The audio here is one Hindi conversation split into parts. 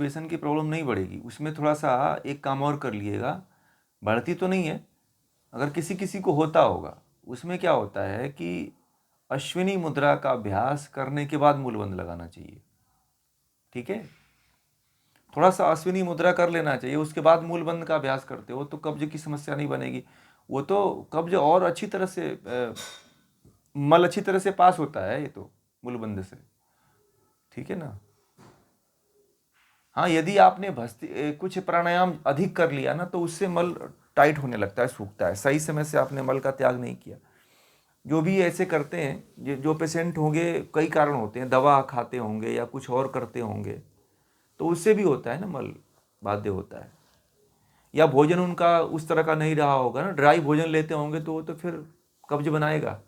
कॉन्स्टिपेशन की प्रॉब्लम नहीं बढ़ेगी, उसमें थोड़ा सा एक काम और कर लिएगा, बढ़ती तो नहीं है, अगर किसी किसी को होता होगा, उसमें क्या होता है कि अश्विनी मुद्रा का अभ्यास करने के बाद मूलबंध लगाना चाहिए। ठीक है, थोड़ा सा अश्विनी मुद्रा कर लेना चाहिए, उसके बाद मूलबंध का अभ्यास करते हो तो कब्ज की समस्या नहीं बनेगी। वो तो कब्ज और अच्छी तरह से मल अच्छी तरह से पास होता है ये तो मूलबंध से। ठीक है ना। हाँ, यदि आपने कुछ प्राणायाम अधिक कर लिया ना तो उससे मल टाइट होने लगता है, सूखता है, सही समय से आपने मल का त्याग नहीं किया। जो भी ऐसे करते हैं, जो पेशेंट होंगे, कई कारण होते हैं, दवा खाते होंगे या कुछ और करते होंगे, तो उससे भी होता है ना, मल बाध्य होता है। या भोजन उनका उस तरह का नहीं रहा होगा ना, ड्राई भोजन लेते होंगे तो वो तो फिर कब्ज बनाएगा।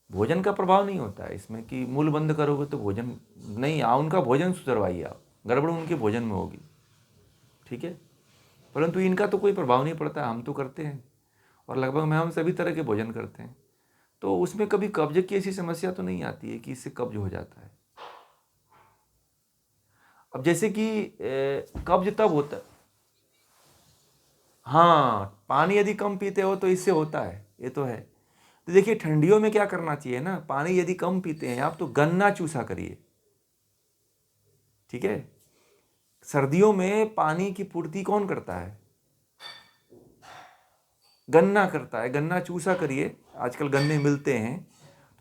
भोजन का प्रभाव नहीं होता है इसमें कि मूल बंद करोगे तो भोजन नहीं, उनका भोजन सुधरवाइए आप, गड़बड़ उनके भोजन में होगी। ठीक है, परंतु इनका तो कोई प्रभाव नहीं पड़ता, हम तो करते हैं और लगभग हम सभी तरह के भोजन करते हैं, तो उसमें कभी कब्ज की ऐसी समस्या तो नहीं आती है कि इससे कब्ज हो जाता है। अब जैसे कि कब्ज तब होता है, हाँ, पानी यदि कम पीते हो तो इससे होता है, ये तो है। तो देखिए ठंडियों में क्या करना चाहिए ना, पानी यदि कम पीते हैं आप तो गन्ना चूसा करिए। ठीक है, सर्दियों में पानी की पूर्ति कौन करता है? गन्ना करता है, गन्ना चूसा करिए, आजकल गन्ने मिलते हैं।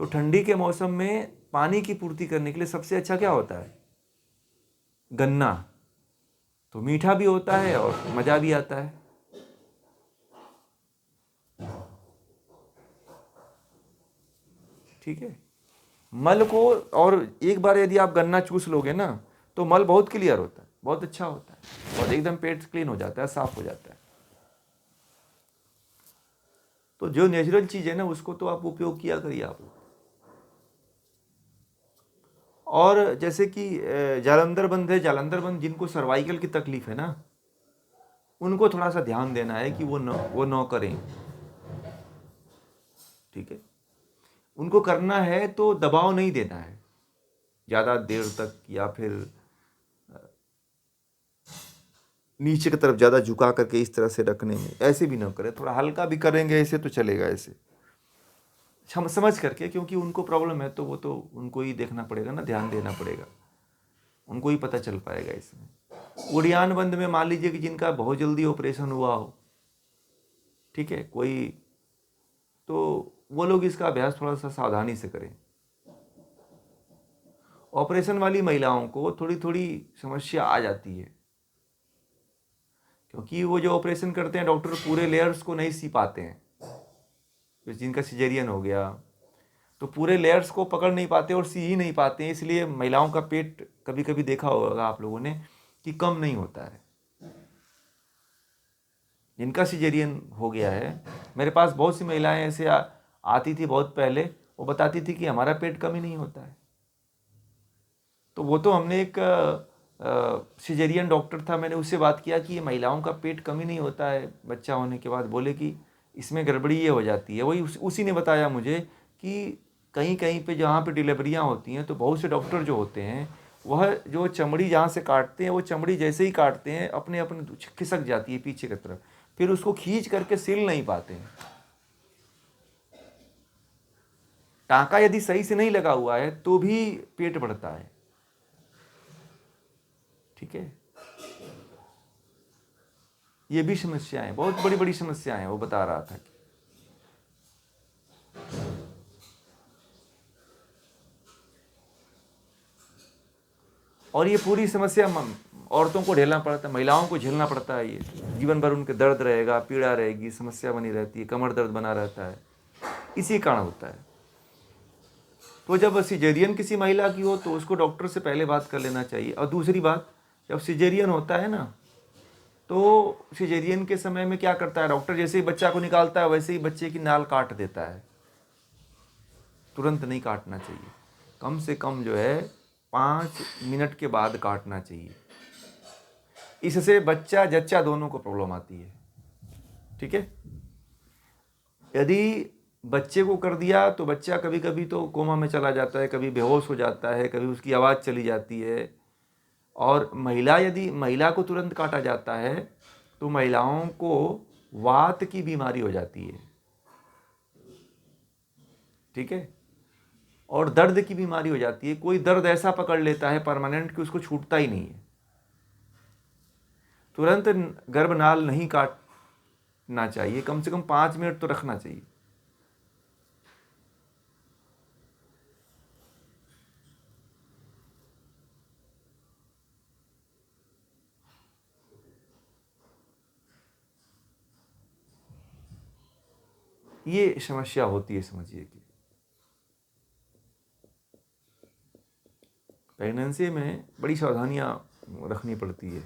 तो ठंडी के मौसम में पानी की पूर्ति करने के लिए सबसे अच्छा क्या होता है? गन्ना। तो मीठा भी होता है और मज़ा भी आता है। ठीक है, मल को, और एक बार यदि आप गन्ना चूस लोगे ना तो मल बहुत क्लियर होता है, बहुत अच्छा होता है और एकदम पेट क्लीन हो जाता है, साफ हो जाता है। तो जो नेचुरल चीज़ है ना उसको तो आप उपयोग किया करिए आप। और जैसे कि जालंधर बंद है, जालंधर बंद जिनको सर्वाइकल की तकलीफ है ना, उनको थोड़ा सा ध्यान देना है कि वो न करें। ठीक है, उनको करना है तो दबाव नहीं देना है ज़्यादा देर तक, या फिर नीचे की तरफ ज़्यादा झुका करके इस तरह से रखने में, ऐसे भी ना करें, थोड़ा हल्का भी करेंगे ऐसे तो चलेगा, ऐसे समझ करके, क्योंकि उनको प्रॉब्लम है तो वो तो उनको ही देखना पड़ेगा ना, ध्यान देना पड़ेगा, उनको ही पता चल पाएगा इसमें। उड़ियान बंद में मान लीजिए कि जिनका बहुत जल्दी ऑपरेशन हुआ हो, ठीक है, कोई, तो वो लोग इसका अभ्यास थोड़ा सा सावधानी से करें। ऑपरेशन वाली महिलाओं को थोड़ी थोड़ी समस्या आ जाती है, क्योंकि वो जो ऑपरेशन करते हैं डॉक्टर पूरे लेयर्स को नहीं सी पाते हैं। जिनका सिजेरियन हो गया तो पूरे लेयर्स को पकड़ नहीं पाते और सी ही नहीं पाते हैं, इसलिए महिलाओं का पेट कभी कभी देखा होगा आप लोगों ने कि कम नहीं होता है। जिनका सिजेरियन हो गया है, मेरे पास बहुत सी महिलाएं ऐसे आती थी बहुत पहले, वो बताती थी कि हमारा पेट कम ही नहीं होता है। तो वो तो हमने एक सिजेरियन डॉक्टर था, मैंने उससे बात किया कि ये महिलाओं का पेट कम ही नहीं होता है बच्चा होने के बाद, बोले कि इसमें गड़बड़ी ये हो जाती है। वही उसी ने बताया मुझे कि कहीं कहीं पे जहाँ पे डिलीवरियाँ होती हैं तो बहुत से डॉक्टर जो होते हैं वह जो चमड़ी जहाँ से काटते हैं, वो चमड़ी जैसे ही काटते हैं अपने अपने खिसक जाती है पीछे की तरफ, फिर उसको खींच करके सिल नहीं पाते हैं। टाँका यदि सही से नहीं लगा हुआ है तो भी पेट बढ़ता है। ठीक है, ये भी समस्याएं, बहुत बड़ी बड़ी समस्याएं, वो बता रहा था कि और ये पूरी समस्या औरतों को झेलना पड़ता है, महिलाओं को झेलना पड़ता है, ये जीवन भर उनके दर्द रहेगा, पीड़ा रहेगी, समस्या बनी रहती है, कमर दर्द बना रहता है, इसी कारण होता है। तो जब सिजेरियन किसी महिला की हो तो उसको डॉक्टर से पहले बात कर लेना चाहिए। और दूसरी बात, जब सिजेरियन होता है ना तो सिजेरियन के समय में क्या करता है डॉक्टर, जैसे ही बच्चा को निकालता है वैसे ही बच्चे की नाल काट देता है। तुरंत नहीं काटना चाहिए, कम से कम जो है 5 मिनट के बाद काटना चाहिए। इससे बच्चा जच्चा दोनों को प्रॉब्लम आती है। ठीक है, यदि बच्चे को कर दिया तो बच्चा कभी कभी तो कोमा में चला जाता है, कभी बेहोश हो जाता है, कभी उसकी आवाज़ चली जाती है, और यदि महिला को तुरंत काटा जाता है तो महिलाओं को वात की बीमारी हो जाती है, ठीक है, और दर्द की बीमारी हो जाती है। कोई दर्द ऐसा पकड़ लेता है परमानेंट कि उसको छूटता ही नहीं है। तुरंत गर्भनाल नहीं काटना चाहिए, कम से कम 5 मिनट तो रखना चाहिए। ये समस्या होती है, समझिए कि प्रेगनेंसी में बड़ी सावधानियां रखनी पड़ती है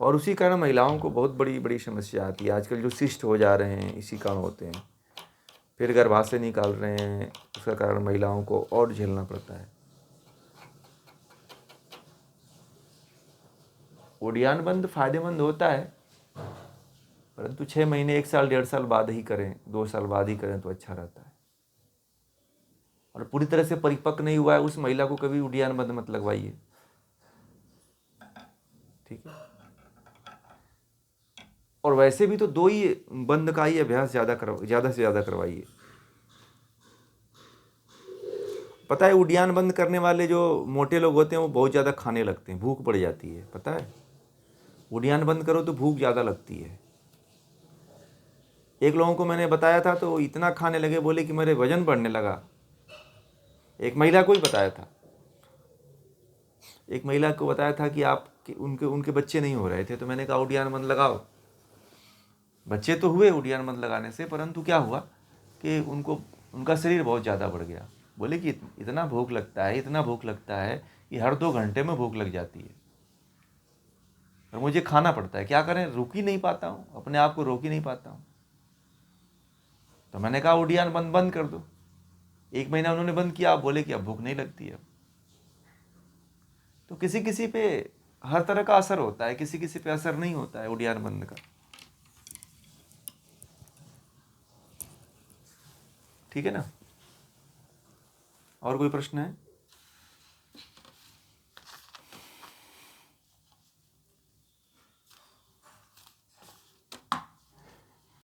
और उसी कारण महिलाओं को बहुत बड़ी बड़ी समस्या आती है। आजकल जो सिस्ट हो जा रहे हैं इसी कारण होते हैं, फिर गर्भाशय निकाल रहे हैं, उसका कारण महिलाओं को और झेलना पड़ता है। उद्यान बंद फायदेमंद होता है, परंतु 6 महीने, 1 साल, 1.5 साल बाद ही करें, 2 साल बाद ही करें तो अच्छा रहता है। और पूरी तरह से परिपक्व नहीं हुआ है उस महिला को कभी उद्यान बंद मत लगवाइए, ठीक है। और वैसे भी तो 2 ही बंद का ही अभ्यास ज़्यादा से ज़्यादा करवाइए। पता है उद्यान बंद करने वाले जो मोटे लोग होते हैं वो बहुत ज़्यादा खाने लगते हैं, भूख बढ़ जाती है, पता है। उद्यान बंद करो तो भूख ज़्यादा लगती है। एक लोगों को मैंने बताया था तो इतना खाने लगे, बोले कि मेरे वजन बढ़ने लगा। एक महिला को ही बताया था, एक महिला को बताया था कि उनके उनके बच्चे नहीं हो रहे थे, तो मैंने कहा उद्यान बंद लगाओ। बच्चे तो हुए उद्यान बंद लगाने से, परंतु क्या हुआ कि उनका शरीर बहुत ज़्यादा बढ़ गया। बोले कि इतना भूख लगता है, इतना भूख लगता है कि हर 2 घंटे में भूख लग जाती है और मुझे खाना पड़ता है। क्या करें, रुक ही नहीं पाता हूँ, अपने आप को रोक ही नहीं पाता हूँ। तो मैंने कहा उद्यान बंद कर दो। 1 महीना उन्होंने बंद किया, बोले कि अब भूख नहीं लगती है। तो किसी किसी पे हर तरह का असर होता है, किसी किसी पे असर नहीं होता है उद्यान बंद का, ठीक है ना। और कोई प्रश्न है?